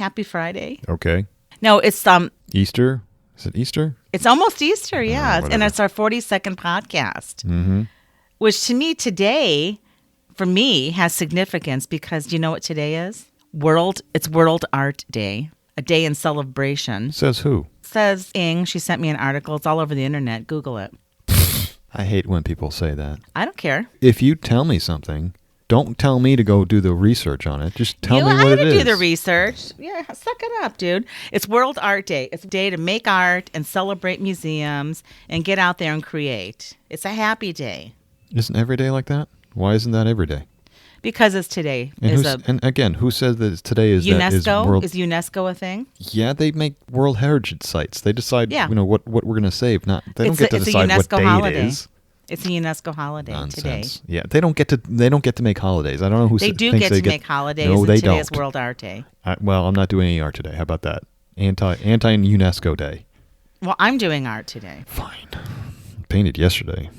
Happy Friday. Okay. No, it's Easter? Is it Easter? It's almost Easter, yeah. And whatever. it's our 42nd podcast. Mm-hmm. Which to me today, for me, has significance because do you know what today is? It's World Art Day, a day in celebration. Says who? Says Ing. She sent me an article. It's all over the internet. Google it. I hate when people say that. I don't care. If you tell me something, don't tell me to go do the research on it. Just tell me what it is. I had to do the research. Yeah, suck it up, dude. It's World Art Day. It's a day to make art and celebrate museums and get out there and create. It's a happy day. Isn't every day like that? Why isn't that every day? Because it's today. And again, who says that today is UNESCO? Is UNESCO a thing? Yeah, they make World Heritage sites. They decide, what we're going to save. They don't get to decide what day it is. It's a UNESCO holiday today. Yeah, they don't get to make holidays. I don't know who they do get to make holidays. No, they today don't. Is World Art Day. I'm not doing any art today. How about that? Anti UNESCO Day. Well, I'm doing art today. Fine. Painted yesterday.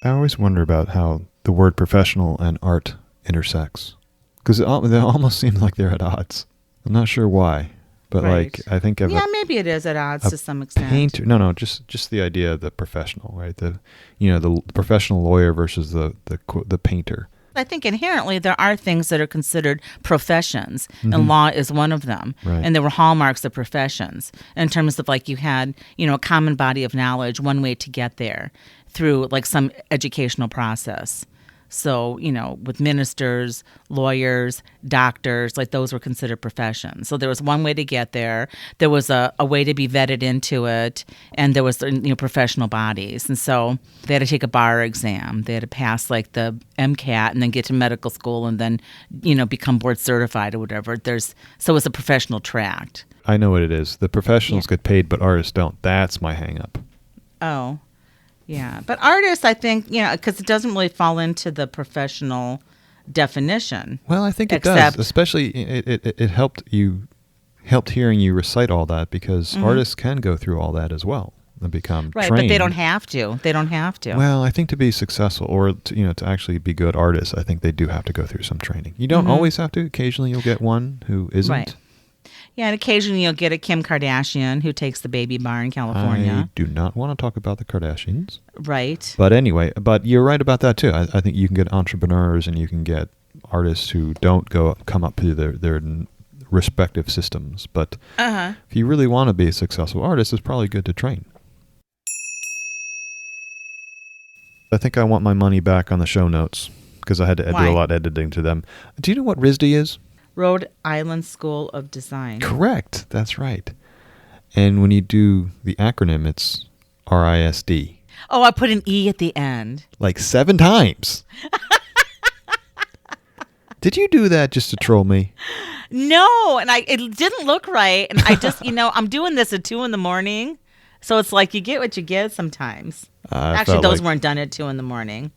I always wonder about how the word professional and art intersects. Because they almost seem like they're at odds. I'm not sure why. But right. I think of maybe it is at odds to some extent. Painter, just the idea of the professional, right? The professional lawyer versus the painter. I think inherently there are things that are considered professions, and law is one of them. Right. And there were hallmarks of professions in terms of you had, a common body of knowledge, one way to get there through some educational process. So, with ministers, lawyers, doctors, those were considered professions. So there was one way to get there. There was a way to be vetted into it. And there was, professional bodies. And so they had to take a bar exam. They had to pass the MCAT and then get to medical school and then, become board certified or whatever. So it's a professional tract. I know what it is. The professionals get paid, but artists don't. That's my hang up. Oh, yeah. But artists, I think, because it doesn't really fall into the professional definition. Well, I think it does. Especially it helped hearing you recite all that because artists can go through all that as well and become trained. But they don't have to. Well, I think to be successful or to actually be good artists, I think they do have to go through some training. You don't always have to. Occasionally you'll get one who isn't. Right. Yeah, and occasionally you'll get a Kim Kardashian who takes the baby bar in California. I do not want to talk about the Kardashians. Right. But anyway, you're right about that too. I think you can get entrepreneurs and you can get artists who don't come up through their respective systems. But if you really want to be a successful artist, it's probably good to train. I think I want my money back on the show notes because I had to do a lot of editing to them. Do you know what RISD is? Rhode Island School of Design. Correct. That's right. And when you do the acronym, it's RISD. Oh, I put an E at the end. 7 times. Did you do that just to troll me? No, and it didn't look right. And I just, I'm doing this at 2 a.m. So it's you get what you get sometimes. Actually, those weren't done at 2 a.m.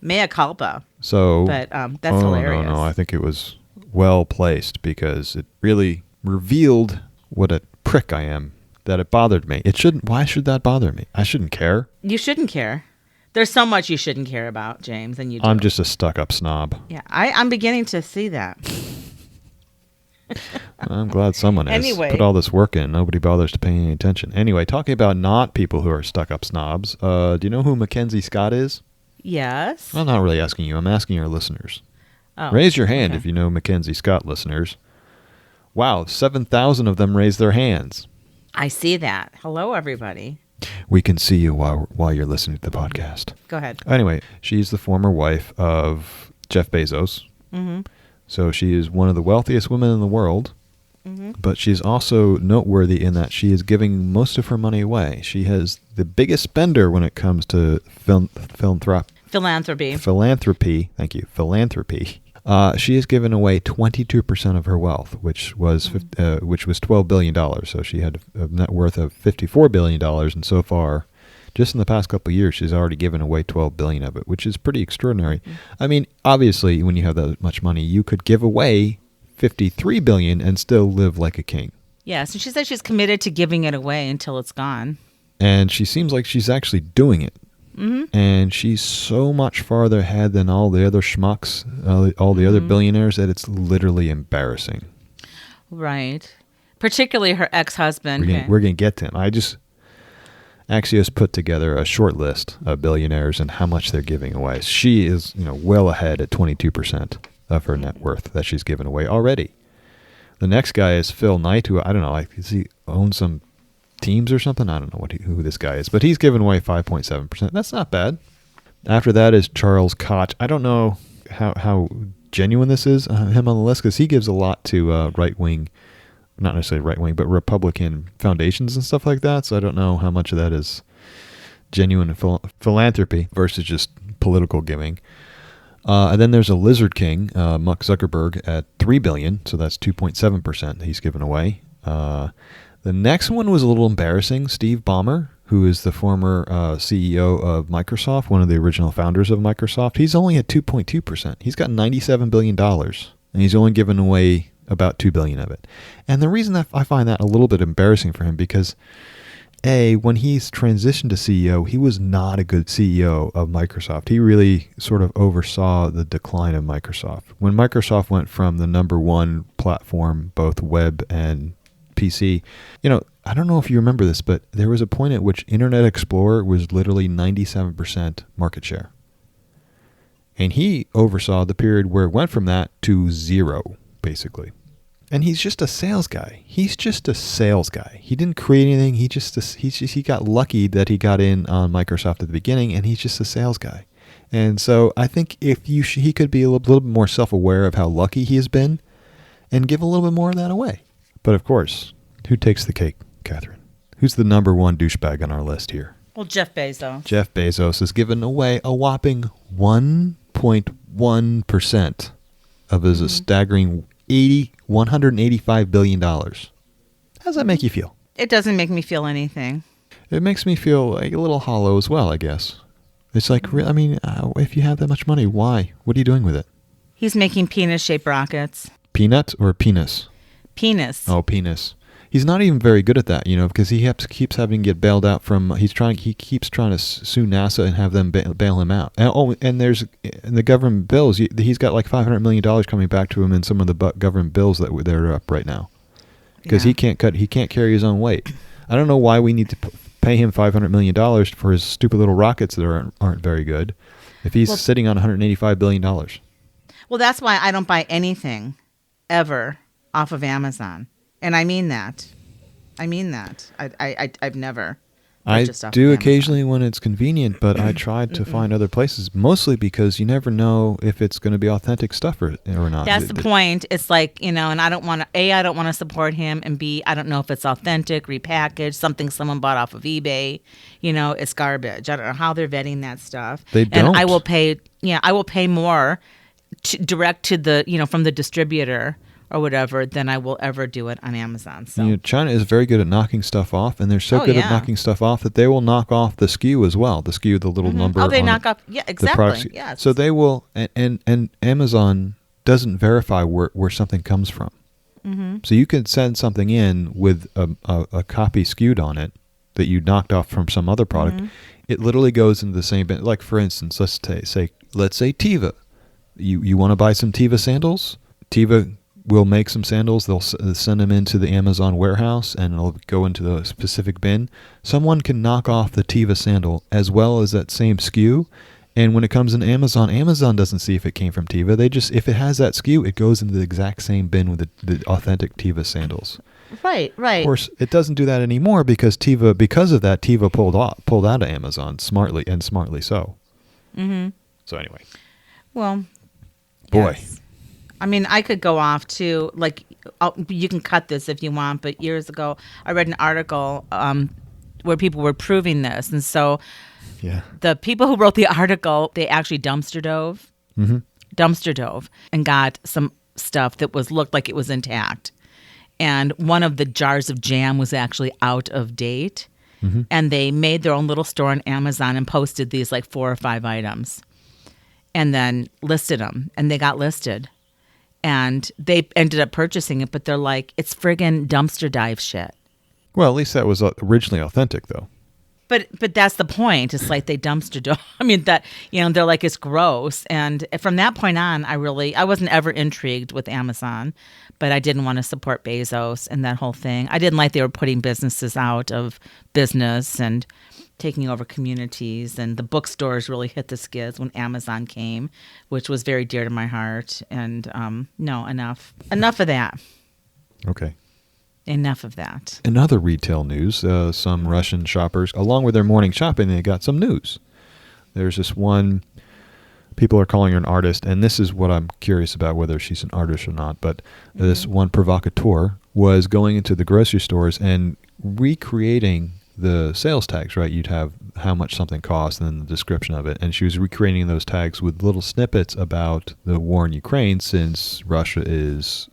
Mea culpa. So, but that's hilarious. No, I think it was well placed because it really revealed what a prick I am, that it bothered me. Why should that bother me? I shouldn't care. You shouldn't care. There's so much you shouldn't care about, James, and you do. I'm just a stuck-up snob. Yeah, I'm beginning to see that. I'm glad someone has Anyway. put all this work in. Nobody bothers to pay any attention. Anyway, talking about not people who are stuck-up snobs, do you know who Mackenzie Scott is? Yes. I'm not really asking you. I'm asking our listeners. Oh, Raise your hand if you know Mackenzie Scott, listeners. Wow, 7,000 of them raised their hands. I see that. Hello, everybody. We can see you while you're listening to the podcast. Go ahead. Anyway, she's the former wife of Jeff Bezos. Mm-hmm. So she is one of the wealthiest women in the world. Mm-hmm. But she's also noteworthy in that she is giving most of her money away. She has the biggest spender when it comes to philanthropy. Thank you. Philanthropy. She has given away 22% of her wealth, which was $12 billion. So she had a net worth of $54 billion, and so far, just in the past couple of years, she's already given away $12 billion of it, which is pretty extraordinary. Mm-hmm. I mean, obviously, when you have that much money, you could give away $53 billion and still live like a king. Yeah, so she said she's committed to giving it away until it's gone. And she seems like she's actually doing it. And she's so much farther ahead than all the other schmucks, all the other billionaires, that it's literally embarrassing. Right. Particularly her ex-husband. We're going to get to him. Axios put together a short list of billionaires and how much they're giving away. She is, well ahead at 22% of her net worth that she's given away already. The next guy is Phil Knight, who I don't know, does he own some teams or something? I don't know who this guy is, but he's given away 5.7%. That's not bad. After that is Charles Koch. I don't know how genuine this is, him on the list, because he gives a lot to right-wing, not necessarily right-wing, but Republican foundations and stuff like that. So I don't know how much of that is genuine philanthropy versus just political giving. And then there's a Lizard King, Mark Zuckerberg, at $3 billion, so that's 2.7% he's given away. The next one was a little embarrassing. Steve Ballmer, who is the former CEO of Microsoft, one of the original founders of Microsoft, he's only at 2.2%. He's got $97 billion, and he's only given away about $2 billion of it. And the reason that I find that a little bit embarrassing for him, because when he's transitioned to CEO, he was not a good CEO of Microsoft. He really sort of oversaw the decline of Microsoft. When Microsoft went from the number one platform, both web and PC, I don't know if you remember this, but there was a point at which Internet Explorer was literally 97% market share. And he oversaw the period where it went from that to zero, basically. And he's just a sales guy. He didn't create anything. He got lucky that he got in on Microsoft at the beginning, and he's just a sales guy. And so I think he could be a little bit more self-aware of how lucky he has been and give a little bit more of that away. But of course, who takes the cake, Catherine? Who's the number one douchebag on our list here? Well, Jeff Bezos. Jeff Bezos has given away a whopping 1.1% of his staggering $185 billion. How does that make you feel? It doesn't make me feel anything. It makes me feel like a little hollow as well, I guess. It's like, if you have that much money, why? What are you doing with it? He making penis-shaped rockets. Peanut or penis? Penis. Oh, penis. He's not even very good at that, because he keeps having to get bailed out from. He keeps trying to sue NASA and have them bail him out. And there's in the government bills. He's got like $500 million coming back to him in some of the government bills that they're up right now, because he can't carry his own weight. I don't know why we need to pay him $500 million for his stupid little rockets that aren't very good, if he's sitting on $185 billion. Well, that's why I don't buy anything ever off of Amazon. And I mean that. I've never. I do occasionally when it's convenient, but I tried to find other places, mostly because you never know if it's going to be authentic stuff or not. That's the point. It's like, and I don't want to support him, and B, I don't know if it's authentic, repackaged, something someone bought off of eBay. It's garbage. I don't know how they're vetting that stuff. They don't. And I will pay more direct to the, from the distributor or whatever than I will ever do it on Amazon. So China is very good at knocking stuff off, and they're so good at knocking stuff off that they will knock off the SKU as well. The SKU, the little number. Oh, they knock off. Yeah, exactly. Yes. So they will, and Amazon doesn't verify where something comes from. Mm-hmm. So you can send something in with a copy SKU'd on it that you knocked off from some other product. Mm-hmm. It literally goes into the same bin. Like, for instance, let's say Teva. You want to buy some Teva sandals? Teva will make some sandals. They'll send them into the Amazon warehouse, and it'll go into the specific bin. Someone can knock off the Teva sandal as well as that same SKU, and when it comes in Amazon doesn't see if it came from Teva. They just, if it has that SKU, it goes into the exact same bin with the authentic Teva sandals. Right. Of course, it doesn't do that anymore because of that, Teva pulled out of Amazon smartly so. Mm-hmm. So anyway. Well, boy. Yes. I mean, I could go off to, like, you can cut this if you want, but years ago I read an article where people were proving this. And so the people who wrote the article, they actually dumpster dove and got some stuff that looked like it was intact. And one of the jars of jam was actually out of date. Mm-hmm. And they made their own little store on Amazon and posted these like 4 or 5 items and then listed them, and they got listed. And they ended up purchasing it, but they're like, it's friggin' dumpster dive shit. Well, at least that was originally authentic, though. But that's the point. It's like they dumpster dove. I mean, that, they're like, it's gross. And from that point on, I wasn't ever intrigued with Amazon, but I didn't want to support Bezos and that whole thing. I didn't like they were putting businesses out of business and taking over communities. And the bookstores really hit the skids when Amazon came, which was very dear to my heart. And no, enough of that. Okay. Enough of that. In other retail news, some Russian shoppers, along with their morning shopping, they got some news. There's this one, people are calling her an artist, and this is what I'm curious about, whether she's an artist or not, but this one provocateur was going into the grocery stores and recreating the sales tags, right? You'd have how much something costs and then the description of it, and she was recreating those tags with little snippets about the war in Ukraine, since Russia is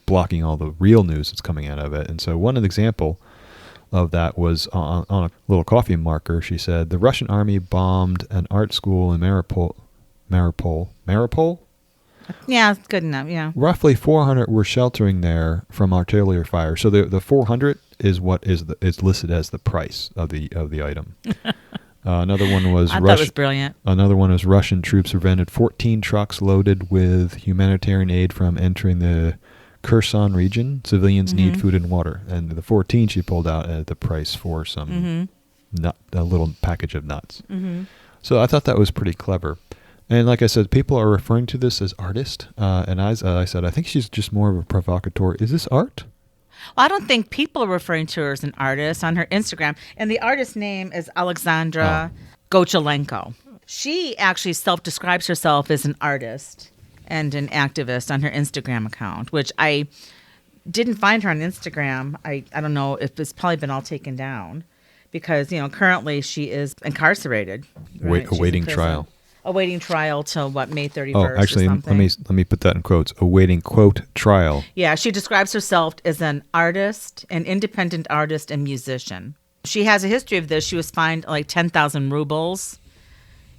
blocking all the real news that's coming out of it. And so one example of that was on a little coffee marker. She said, the Russian army bombed an art school in Mariupol? Yeah, it's good enough, yeah. Roughly 400 were sheltering there from artillery fire. So the 400 is what is listed as the price of the item. Another one was I thought it was brilliant. Another one was Russian troops prevented 14 trucks loaded with humanitarian aid from entering the Kherson region. Civilians need food and water. And the 14 she pulled out at the price for some a little package of nuts. So I thought that was pretty clever. And like I said, people are referring to this as artist. And as I said, I think she's just more of a provocateur. Is this art? Well, I don't think people are referring to her as an artist on her Instagram. And the artist's name is Alexandra Skochilenko. She actually self-describes herself as an artist and an activist on her Instagram account, which I didn't find her on Instagram. I don't know if it's probably been all taken down because, currently she is incarcerated. Right? Awaiting trial. Awaiting trial till May 31st. Oh, actually, or something. let me put that in quotes. Awaiting, quote, trial. Yeah, she describes herself as an artist, an independent artist and musician. She has a history of this. She was fined like 10,000 rubles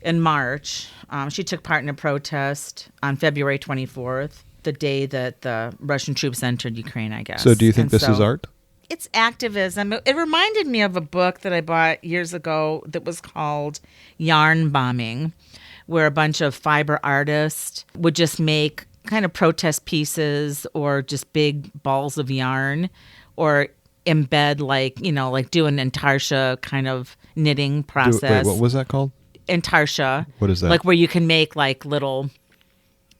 in March. She took part in a protest on February 24th, the day that the Russian troops entered Ukraine, I guess. So do you think this is art? It's activism. It reminded me of a book that I bought years ago that was called Yarn Bombing, where a bunch of fiber artists would just make kind of protest pieces or just big balls of yarn or embed like do an intarsha kind of knitting process. Wait, what was that called? Intarsha. What is that? Like where you can make like little,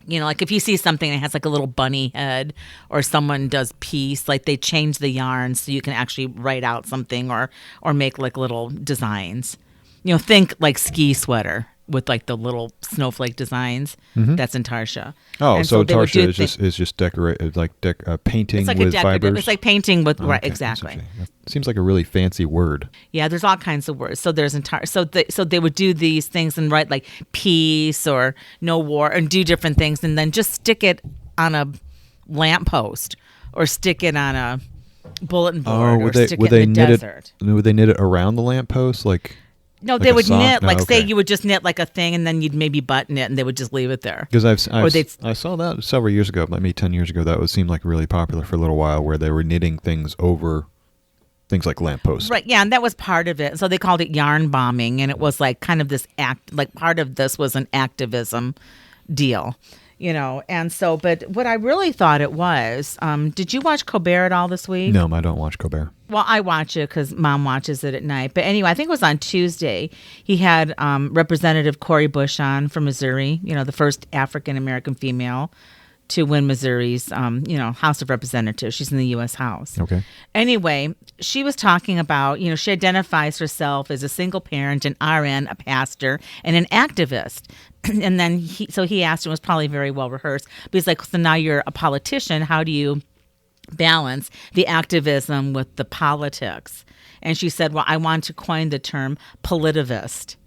like if you see something that has like a little bunny head or someone does piece, like they change the yarn so you can actually write out something or make like little designs. Think like ski sweater with like the little snowflake designs. That's intarsha. Oh, and so intarsha is just decorated like painting like with fibers. It's like painting with right, Okay, exactly. That seems like a really fancy word. Yeah, there's all kinds of words. So there's so they would do these things and write like peace or no war and do different things and then just stick it on a lamppost or stick it on a bulletin board or stick it in the desert. Would they knit it around the lamppost like? No, they would knit, say you would just knit like a thing and then you'd maybe button it and they would just leave it there. Because I saw that several years ago, maybe 10 years ago, that seemed like really popular for a little while where they were knitting things over things like lampposts. Right, yeah, and that was part of it. So they called it yarn bombing and it was like kind of this part of this was an activism deal. And so, but what I really thought it was, did you watch Colbert at all this week? No, I don't watch Colbert. Well, I watch it because Mom watches it at night. But anyway, I think it was on Tuesday. He had Representative Cori Bush on from Missouri, the first African-American female to win Missouri's, House of Representatives. She's in the U.S. House. Okay. Anyway, she was talking about, she identifies herself as a single parent, an RN, a pastor, and an activist. And then he asked, and it was probably very well rehearsed, but he's like, so now you're a politician. How do you balance the activism with the politics? And she said, well, I want to coin the term politivist.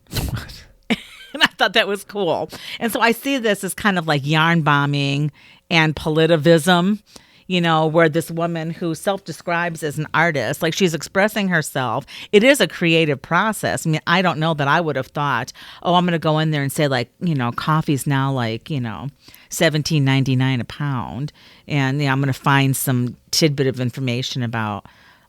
And I thought that was cool. And so I see this as kind of like yarn bombing and politivism, where this woman who self-describes as an artist, like she's expressing herself. It is a creative process. I mean, I don't know that I would have thought, I'm going to go in there and say like, coffee's now like, $17.99 a pound. And I'm going to find some tidbit of information about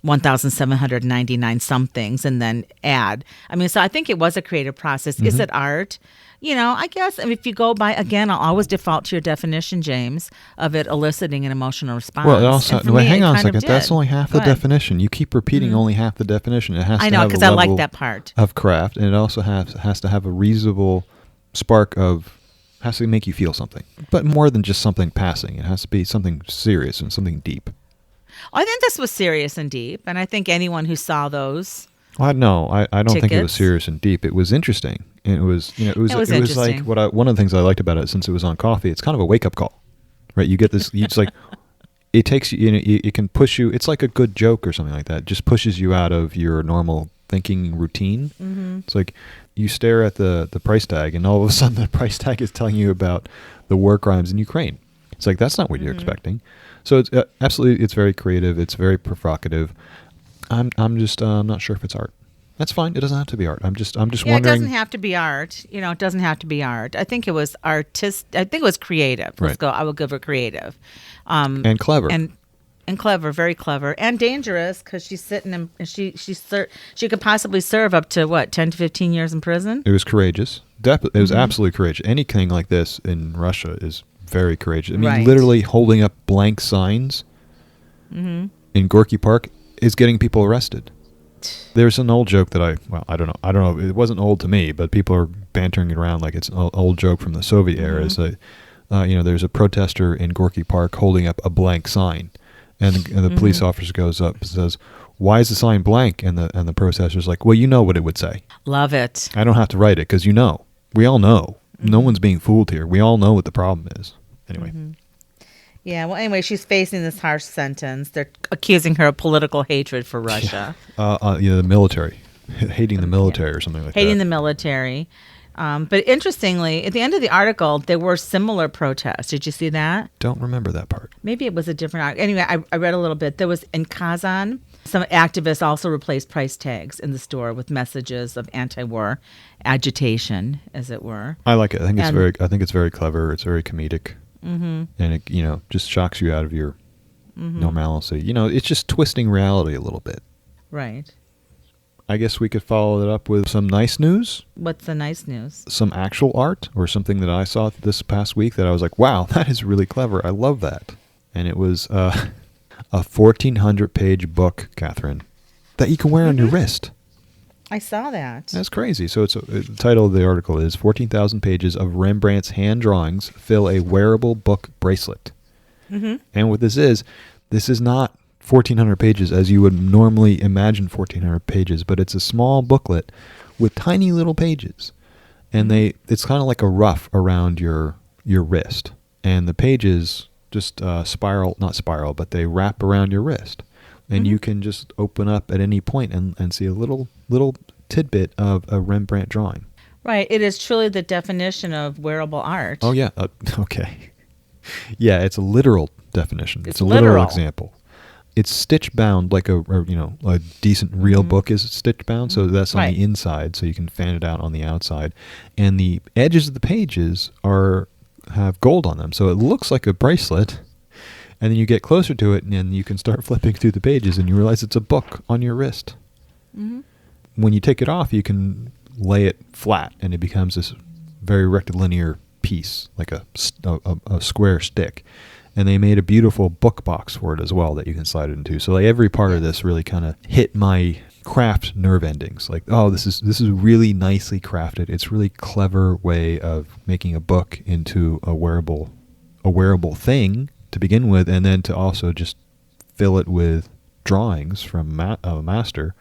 1,799 somethings and then add. I mean, so I think it was a creative process. Is it art? I guess if you go by, again, I'll always default to your definition, James, of it eliciting an emotional response. Well, it also, hang on a second. That's only half the Go ahead. definition. You keep repeating only half the definition. It has I to know, have a because I like level that part. of craft, and it also has to have a reasonable spark of, has to make you feel something. But more than just something passing. It has to be something serious and something deep. I think this was serious and deep, and I think anyone who saw those... I don't think it was tickets. serious and deep. It was interesting. And it was, it was like interesting. one of the things I liked about it, since it was on coffee, it's kind of a wake up call, right? You get this, it's like, it takes you, it can push you. It's like a good joke or something like that. It just pushes you out of your normal thinking routine. Mm-hmm. It's like you stare at the price tag, and all of a sudden the price tag is telling you about the war crimes in Ukraine. It's like, that's not what you're expecting. So it's absolutely, it's very creative. It's very provocative. I'm just not sure if it's art. That's fine. It doesn't have to be art. I'm just wondering. It doesn't have to be art. It doesn't have to be art. I think it was I think it was creative. Let's go. I will give her creative. And clever. And clever, very clever, and dangerous, because she's sitting and she could possibly serve up to 10 to 15 years in prison. It was courageous. It was absolutely courageous. Anything like this in Russia is very courageous. I mean, literally holding up blank signs in Gorky Park is getting people arrested. There's an old joke that I don't know. It wasn't old to me, but people are bantering it around like it's an old joke from the Soviet era. Is that, there's a protester in Gorky Park holding up a blank sign, and the police officer goes up and says, "Why is the sign blank?" And the protester's like, "Well, you know what it would say." Love it. I don't have to write it, because we all know. No one's being fooled here. We all know what the problem is. Anyway. Yeah, well, anyway, she's facing this harsh sentence. They're accusing her of political hatred for Russia. The military. Hating the military or something like that. Hating the military. But interestingly, at the end of the article, there were similar protests. Did you see that? Don't remember that part. Maybe it was a different article. Anyway, I read a little bit. There was in Kazan, some activists also replaced price tags in the store with messages of anti-war agitation, as it were. I like it. I think it's very clever. It's very comedic. And it just shocks you out of your normalcy. It's just twisting reality a little bit. Right. I guess we could follow it up with some nice news. What's the nice news? Some actual art, or something that I saw this past week that I was like, wow, that is really clever. I love that. And it was a 1,400-page book, Catherine, that you can wear on your wrist. I saw that. That's crazy. So the title of the article is 14,000 pages of Rembrandt's hand drawings fill a wearable book bracelet. And what this is not 1,400 pages as you would normally imagine 1,400 pages, but it's a small booklet with tiny little pages. And it's kind of like a ruff around your wrist. And the pages just not spiral, but they wrap around your wrist. And you can just open up at any point and see a little tidbit of a Rembrandt drawing. Right. It is truly the definition of wearable art. Oh, yeah. Okay. Yeah, it's a literal definition. It's a literal example. It's stitch bound like a decent real book is stitch bound. So that's on the inside, so you can fan it out on the outside. And the edges of the pages have gold on them. So it looks like a bracelet. And then you get closer to it, and you can start flipping through the pages, and you realize it's a book on your wrist. When you take it off, you can lay it flat, and it becomes this very rectilinear piece, like a square stick. And they made a beautiful book box for it as well that you can slide it into. So every part of this really kind of hit my craft nerve endings. Like, oh, this is really nicely crafted. It's a really clever way of making a book into a wearable thing to begin with, and then to also just fill it with drawings from a master.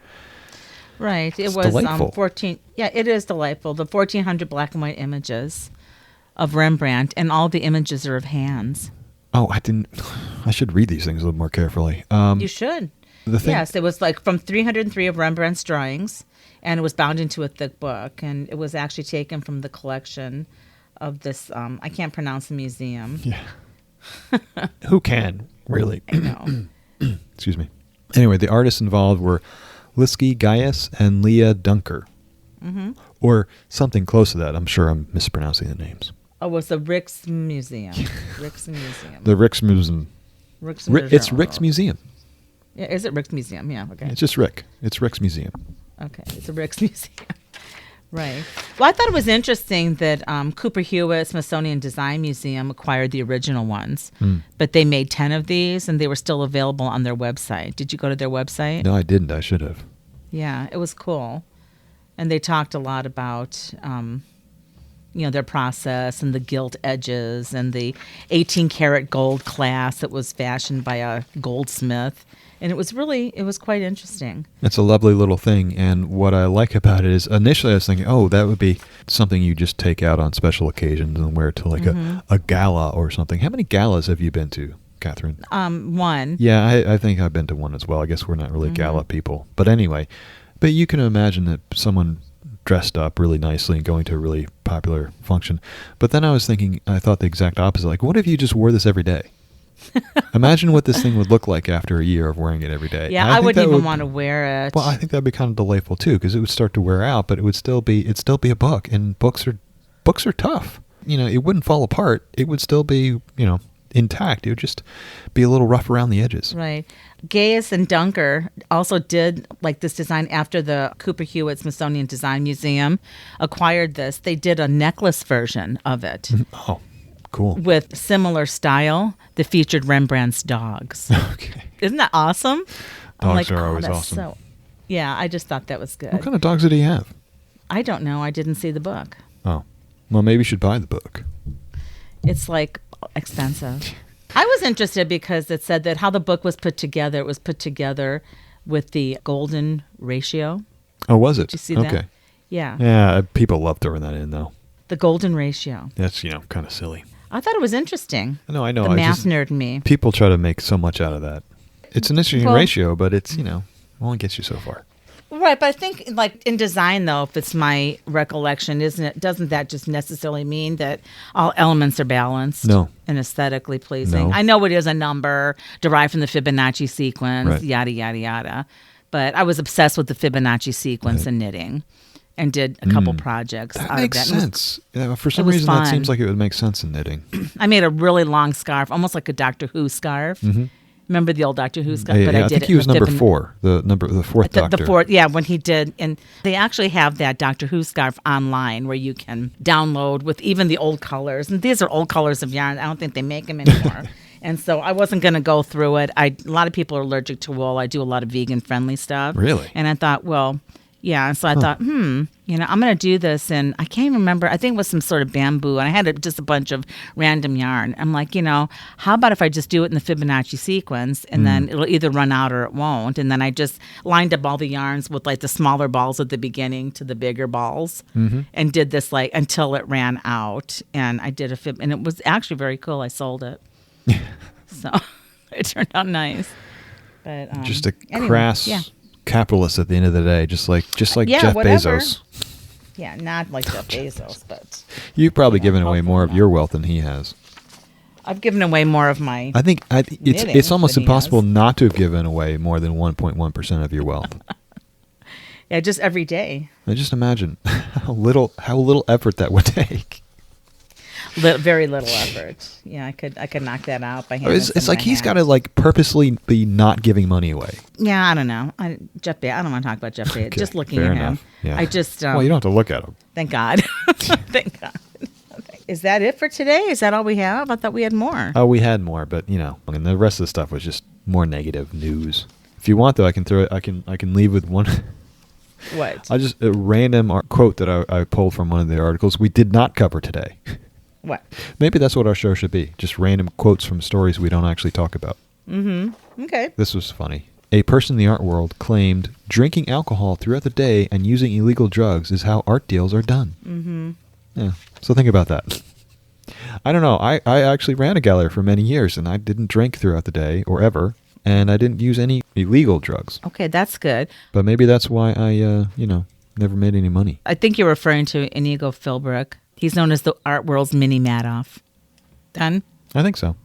Right. It It's was delightful. 14. Yeah, it is delightful. The 1,400 black and white images of Rembrandt, and all the images are of hands. Oh, I should read these things a little more carefully. You should. Yes, it was like from 303 of Rembrandt's drawings, and it was bound into a thick book, and it was actually taken from the collection of this, I can't pronounce the museum. Yeah. Who can, really? I know. Excuse me. Anyway, the artists involved were Liski Gaius and Leah Dunker. Or something close to that. I'm sure I'm mispronouncing the names. Oh, it was the Rijksmuseum. Rijksmuseum. The Rijksmuseum. Rijksmuseum. It's Rijksmuseum. Yeah, is it Rick's Museum? Yeah, okay. It's just Rick. It's Rick's museum. Okay, it's a Rick's Museum. Right. Well, I thought it was interesting that Cooper Hewitt Smithsonian Design Museum acquired the original ones, but they made 10 of these, and they were still available on their website. Did you go to their website? No, I didn't. I should have. Yeah, it was cool. And they talked a lot about, their process and the gilt edges and the 18-karat gold class that was fashioned by a goldsmith. And it was quite interesting. It's a lovely little thing. And what I like about it is initially I was thinking, oh, that would be something you just take out on special occasions and wear to like a gala or something. How many galas have you been to, Catherine? One. Yeah, I think I've been to one as well. I guess we're not really gala people. But anyway, but you can imagine that someone dressed up really nicely and going to a really popular function. But then I thought the exact opposite. Like, what if you just wore this every day? Imagine what this thing would look like after a year of wearing it every day. Yeah, I wouldn't even want to wear it. Well, I think that'd be kind of delightful too, because it would start to wear out, but it'd still be a book, and books are tough. It wouldn't fall apart. It would still be, intact. It would just be a little rough around the edges. Right. Gayes and Dunker also did like this design after the Cooper Hewitt Smithsonian Design Museum acquired this. They did a necklace version of it. Oh, cool. With similar style that featured Rembrandt's dogs. Okay. Isn't that awesome? Dogs are always awesome. Yeah, I just thought that was good. What kind of dogs did he have? I don't know. I didn't see the book. Oh. Well, maybe you should buy the book. It's like expensive. I was interested because it said that how the book was put together, it was put together with the golden ratio. Oh, was it? Did you see that? Okay. Yeah. Yeah, people love throwing that in, though. The golden ratio. That's, kind of silly. I thought it was interesting. No, I know. The math nerd in me. People try to make so much out of that. It's an interesting ratio, but it's, only gets you so far. Right, but I think like in design, though, if it's my recollection, doesn't that just necessarily mean that all elements are balanced? No. And aesthetically pleasing? No. I know it is a number derived from the Fibonacci sequence, right. Yada, yada, yada. But I was obsessed with the Fibonacci sequence and knitting and did a couple projects that out makes of that. sense. For some reason, that seems like it would make sense in knitting. I made a really long scarf, almost like a Doctor Who scarf. Mm-hmm. Remember the old Doctor Who scarf? But I think he was number 4, the fourth Doctor. The fourth, yeah, when he did. And they actually have that Doctor Who scarf online where you can download with even the old colors. And these are old colors of yarn. I don't think they make them anymore. And so I wasn't going to go through it. A lot of people are allergic to wool. I do a lot of vegan-friendly stuff. Really? And I thought, well, yeah. And so I thought, I'm going to do this. And I can't even remember. I think it was some sort of bamboo. And I had just a bunch of random yarn. I'm like, how about if I just do it in the Fibonacci sequence and then it'll either run out or it won't. And then I just lined up all the yarns with like the smaller balls at the beginning to the bigger balls and did this like until it ran out. And I did a fib. And it was actually very cool. I sold it. So it turned out nice. But just a crass capitalist at the end of the day, just like Jeff whatever. Bezos. Yeah, not like Jeff Bezos, but you've probably given away more of your wealth than he has. I've given away more of my. I think it's almost impossible not to have given away more than 1.1% of your wealth. Yeah, just every day. I just imagine how little effort that would take. Very little effort. Yeah, I could knock that out by hand. It's like he's got to like purposely be not giving money away. Yeah, I don't know. Jeff Bezos. I don't want to talk about Jeff Bezos. Okay, just looking fair at enough. him. Yeah. I just. Well, you don't have to look at him. Thank God. Thank God. Is that it for today? Is that all we have? I thought we had more. Oh, we had more, but and the rest of the stuff was just more negative news. If you want, though, I can throw it. I can leave with one. What? I just a random quote that I pulled from one of the articles we did not cover today. What? Maybe that's what our show should be. Just random quotes from stories we don't actually talk about. Mm-hmm. Okay. This was funny. A person in the art world claimed drinking alcohol throughout the day and using illegal drugs is how art deals are done. Mm-hmm. Yeah. So think about that. I don't know. I actually ran a gallery for many years, and I didn't drink throughout the day or ever, and I didn't use any illegal drugs. Okay, that's good. But maybe that's why I, never made any money. I think you're referring to Inigo Philbrick. He's known as the art world's Mini Madoff. Done? I think so.